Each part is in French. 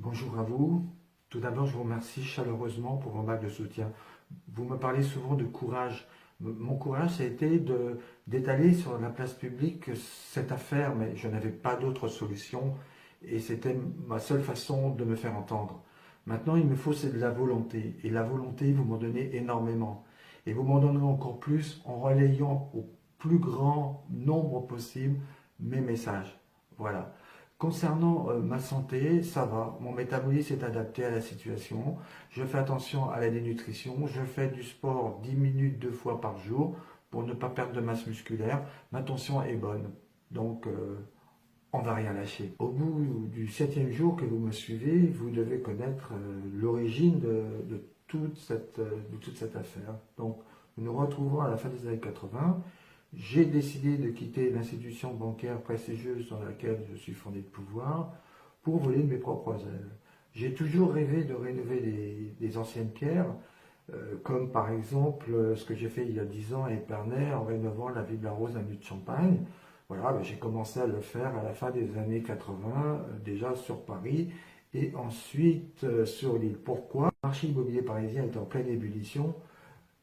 Bonjour à vous. Tout d'abord, je vous remercie chaleureusement pour vos vagues de soutien. Vous me parlez souvent de courage. Mon courage, ça a été d'étaler sur la place publique cette affaire, mais je n'avais pas d'autre solution et c'était ma seule façon de me faire entendre. Maintenant, il me faut, c'est de la volonté. Et la volonté, vous m'en donnez énormément. Et vous m'en donnerez encore plus en relayant au plus grand nombre possible mes messages. Voilà. Concernant ma santé, ça va. Mon métabolisme est adapté à la situation. Je fais attention à la dénutrition. Je fais du sport 10 minutes 2 fois par jour pour ne pas perdre de masse musculaire. Ma tension est bonne. Donc, on ne va rien lâcher. Au bout du 7e jour que vous me suivez, vous devez connaître l'origine de toute cette affaire. Donc, nous nous retrouvons à la fin des années 80. J'ai décidé de quitter l'institution bancaire prestigieuse dans laquelle je suis fondé de pouvoir pour voler de mes propres ailes. J'ai toujours rêvé de rénover des anciennes pierres, comme par exemple ce que j'ai fait il y a 10 ans à Épernay en rénovant la Ville de la Rose, avenue de Champagne. Voilà, ben, j'ai commencé à le faire à la fin des années 80, déjà sur Paris et ensuite sur l'île. Pourquoi? Le marché immobilier parisien est en pleine ébullition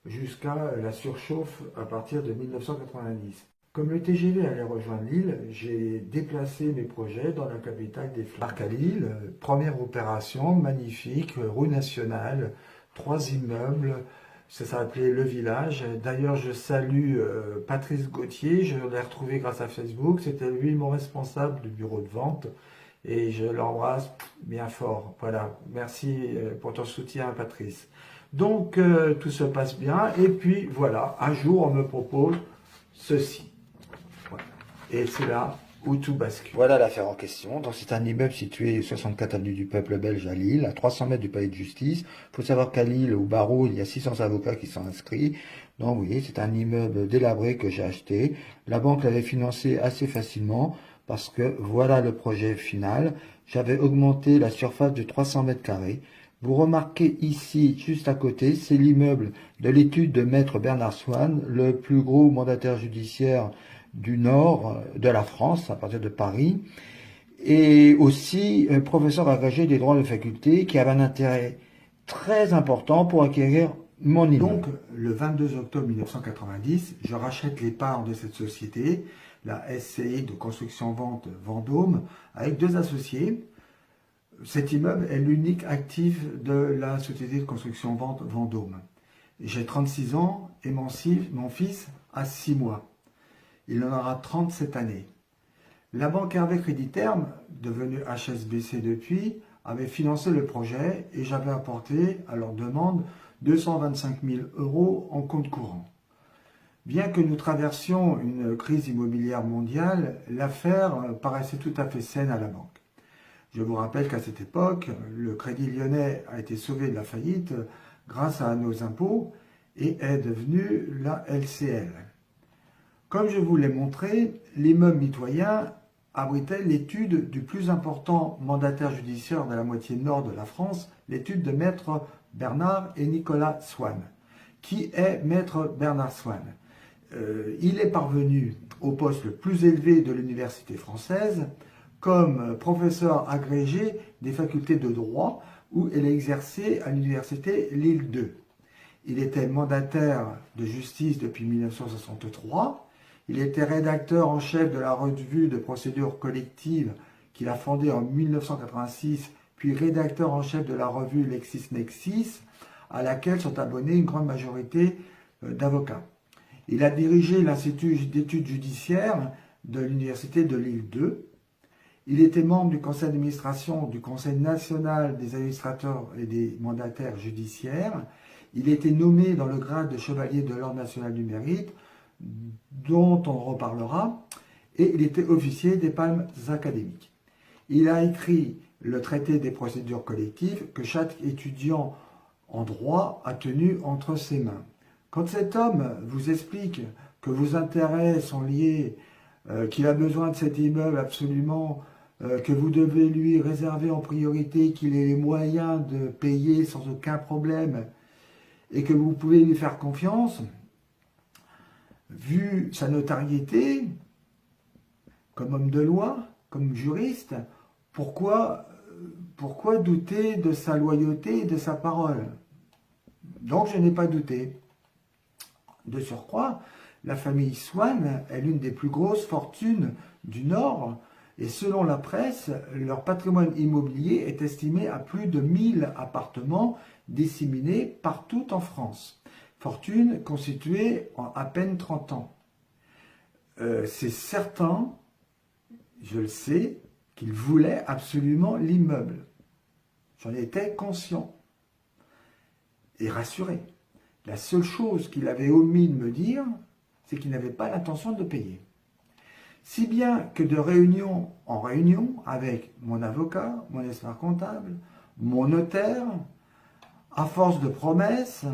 jusqu'à la surchauffe à partir de 1990. Comme le TGV allait rejoindre Lille, j'ai déplacé mes projets dans la capitale des Flandres. Parc à Lille, première opération, magnifique, rue nationale, 3 immeubles, ça s'appelait Le Village. D'ailleurs, je salue Patrice Gauthier, je l'ai retrouvé grâce à Facebook, c'était lui mon responsable du bureau de vente et je l'embrasse bien fort. Voilà, merci pour ton soutien, Patrice. Donc, tout se passe bien. Et puis, voilà, un jour, on me propose ceci. Voilà. Et c'est là où tout bascule. Voilà l'affaire en question. Donc, c'est un immeuble situé 64 avenue du Peuple Belge à Lille, à 300 mètres du palais de justice. Il faut savoir qu'à Lille, au barreau, il y a 600 avocats qui sont inscrits. Donc, vous voyez, c'est un immeuble délabré que j'ai acheté. La banque l'avait financé assez facilement parce que voilà le projet final. J'avais augmenté la surface de 300 mètres carrés. Vous remarquez ici, juste à côté, c'est l'immeuble de l'étude de Maître Bernard Swann, le plus gros mandataire judiciaire du nord de la France, à partir de Paris, et aussi professeur agrégé des droits de faculté qui avait un intérêt très important pour acquérir mon immeuble. Donc, le 22 octobre 1990, je rachète les parts de cette société, la SCI de construction-vente Vendôme, avec 2 associés. Cet immeuble est l'unique actif de la société de construction-vente Vendôme. J'ai 36 ans et mon fils a 6 mois. Il en aura 30 cette année. La banque Hervé Crédit Terme, devenue HSBC depuis, avait financé le projet et j'avais apporté à leur demande 225 000 € en compte courant. Bien que nous traversions une crise immobilière mondiale, l'affaire paraissait tout à fait saine à la banque. Je vous rappelle qu'à cette époque, le Crédit Lyonnais a été sauvé de la faillite grâce à nos impôts et est devenu la LCL. Comme je vous l'ai montré, l'immeuble mitoyen abritait l'étude du plus important mandataire judiciaire de la moitié nord de la France, l'étude de Maître Bernard et Nicolas Swann. Qui est Maître Bernard Swann? Il est parvenu au poste le plus élevé de l'université française, comme professeur agrégé des facultés de droit où elle a exercé à l'université Lille 2. Il était mandataire de justice depuis 1963. Il était rédacteur en chef de la revue de procédure collective qu'il a fondée en 1986, puis rédacteur en chef de la revue LexisNexis, à laquelle sont abonnés une grande majorité d'avocats. Il a dirigé l'Institut d'études judiciaires de l'université de Lille 2. Il était membre du conseil d'administration du Conseil national des administrateurs et des mandataires judiciaires. Il était nommé dans le grade de chevalier de l'Ordre national du mérite, dont on reparlera, et il était officier des palmes académiques. Il a écrit le traité des procédures collectives que chaque étudiant en droit a tenu entre ses mains. Quand cet homme vous explique que vos intérêts sont liés, qu'il a besoin de cet immeuble absolument, que vous devez lui réserver en priorité, qu'il ait les moyens de payer sans aucun problème et que vous pouvez lui faire confiance, vu sa notoriété comme homme de loi, comme juriste, pourquoi pourquoi douter de sa loyauté et de sa parole? Donc je n'ai pas douté. De surcroît, la famille Swann est l'une des plus grosses fortunes du Nord et selon la presse, leur patrimoine immobilier est estimé à plus de 1000 appartements disséminés partout en France. Fortune constituée en à peine 30 ans. C'est certain, je le sais, qu'ils voulaient absolument l'immeuble. J'en étais conscient et rassuré. La seule chose qu'il avait omis de me dire, c'est qu'il n'avait pas l'intention de le payer. Si bien que de réunion en réunion, avec mon avocat, mon expert comptable, mon notaire, à force de promesses,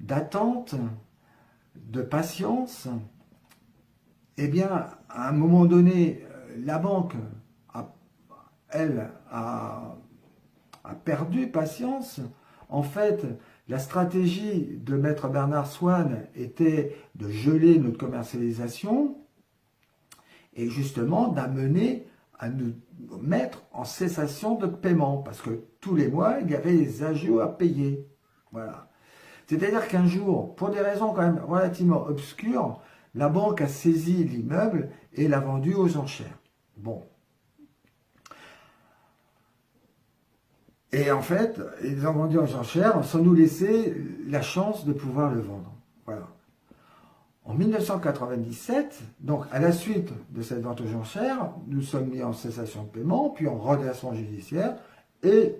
d'attente, de patience, eh bien, à un moment donné, la banque, elle, a perdu patience. En fait, la stratégie de Maître Bernard Swann était de geler notre commercialisation et justement d'amener à nous mettre en cessation de paiement parce que tous les mois, il y avait des agios à payer. Voilà. C'est-à-dire qu'un jour, pour des raisons quand même relativement obscures, la banque a saisi l'immeuble et l'a vendu aux enchères. Bon. Et en fait, ils ont vendu aux enchères sans nous laisser la chance de pouvoir le vendre. Voilà. En 1997, donc à la suite de cette vente aux enchères, nous sommes mis en cessation de paiement, puis en redressement judiciaire et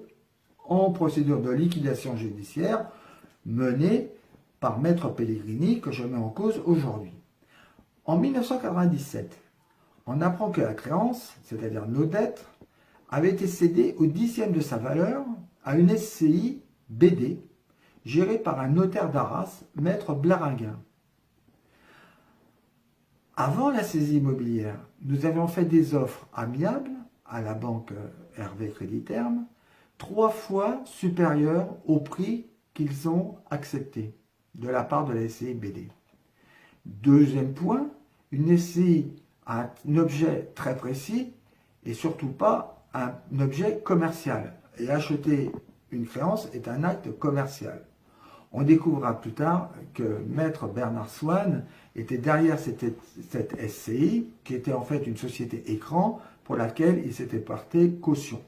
en procédure de liquidation judiciaire menée par Maître Pellegrini que je mets en cause aujourd'hui. En 1997, on apprend que la créance, c'est-à-dire nos dettes, avait été cédée au 10e de sa valeur à une SCI BD, gérée par un notaire d'Arras, Maître Blaringuin. Avant la saisie immobilière, nous avions fait des offres amiables à la banque Hervé Crédit Terme, 3 fois supérieures au prix qu'ils ont accepté de la part de la SCI BD. Deuxième point, une SCI a un objet très précis et surtout pas un objet commercial. Et acheter une créance est un acte commercial. On découvrira plus tard que Maître Bernard Swann était derrière cette SCI, qui était en fait une société écran pour laquelle il s'était porté caution.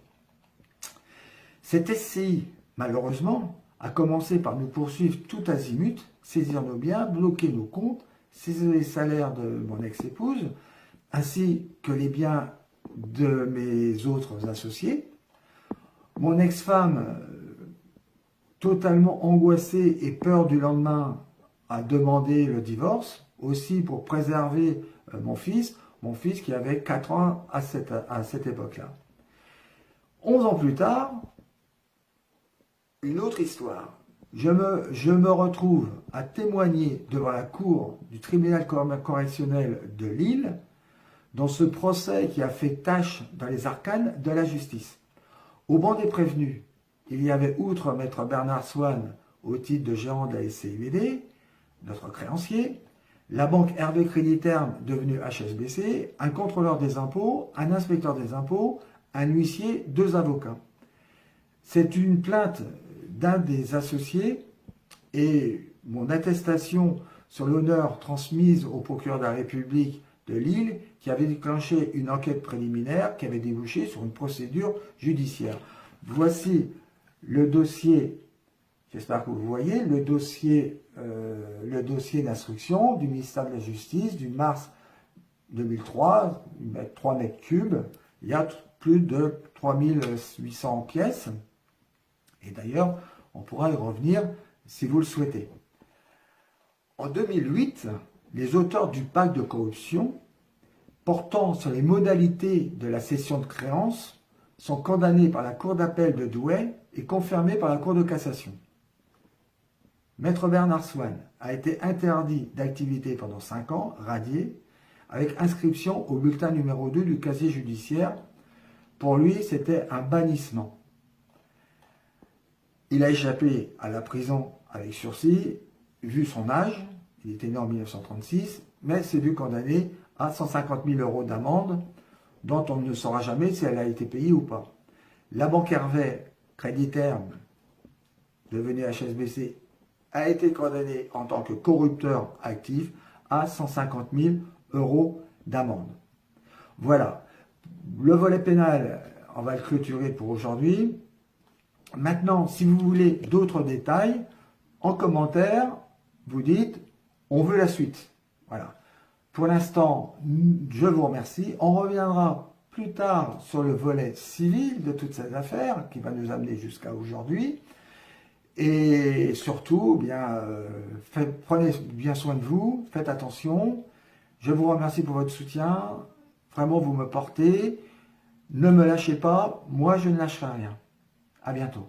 Cette SCI, malheureusement, a commencé par nous poursuivre tout azimut, saisir nos biens, bloquer nos comptes, saisir les salaires de mon ex-épouse, ainsi que les biens de mes autres associés. Mon ex-femme, totalement angoissée et peur du lendemain, a demandé le divorce, aussi pour préserver mon fils qui avait 4 ans à cette époque-là. 11 ans plus tard, une autre histoire. Je me retrouve à témoigner devant la cour du tribunal correctionnel de Lille dans ce procès qui a fait tache dans les arcanes de la justice. Au banc des prévenus, il y avait, outre Maître Bernard Swann au titre de gérant de la SCIBD, notre créancier, la banque Hervé Crédit Terme devenue HSBC, un contrôleur des impôts, un inspecteur des impôts, un huissier, 2 avocats. C'est une plainte d'un des associés et mon attestation sur l'honneur transmise au procureur de la République de Lille qui avait déclenché une enquête préliminaire qui avait débouché sur une procédure judiciaire. Voici le dossier, j'espère que vous voyez, le dossier d'instruction du ministère de la Justice du mars 2003, 3 mètres cubes, il y a plus de 3800 pièces, et d'ailleurs, on pourra y revenir si vous le souhaitez. En 2008, les auteurs du pacte de corruption portant sur les modalités de la cession de créances sont condamnés par la Cour d'appel de Douai et confirmés par la Cour de cassation. Maître Bernard Swann a été interdit d'activité pendant 5 ans, radié, avec inscription au bulletin numéro 2 du casier judiciaire. Pour lui, c'était un bannissement. Il a échappé à la prison avec sursis, vu son âge, il était né en 1936, mais s'est vu condamné à 150 000 € d'amende, dont on ne saura jamais si elle a été payée ou pas. La banque Hervé, Crédit Terme, devenu HSBC, a été condamné en tant que corrupteur actif à 150 000 € d'amende. Voilà, le volet pénal, on va le clôturer pour aujourd'hui. Maintenant, si vous voulez d'autres détails, en commentaire, vous dites, on veut la suite. Voilà. Pour l'instant, je vous remercie. On reviendra plus tard sur le volet civil de toute cette affaire qui va nous amener jusqu'à aujourd'hui. Et surtout, bien, prenez bien soin de vous, faites attention. Je vous remercie pour votre soutien. Vraiment, vous me portez. Ne me lâchez pas. Moi, je ne lâcherai rien. À bientôt.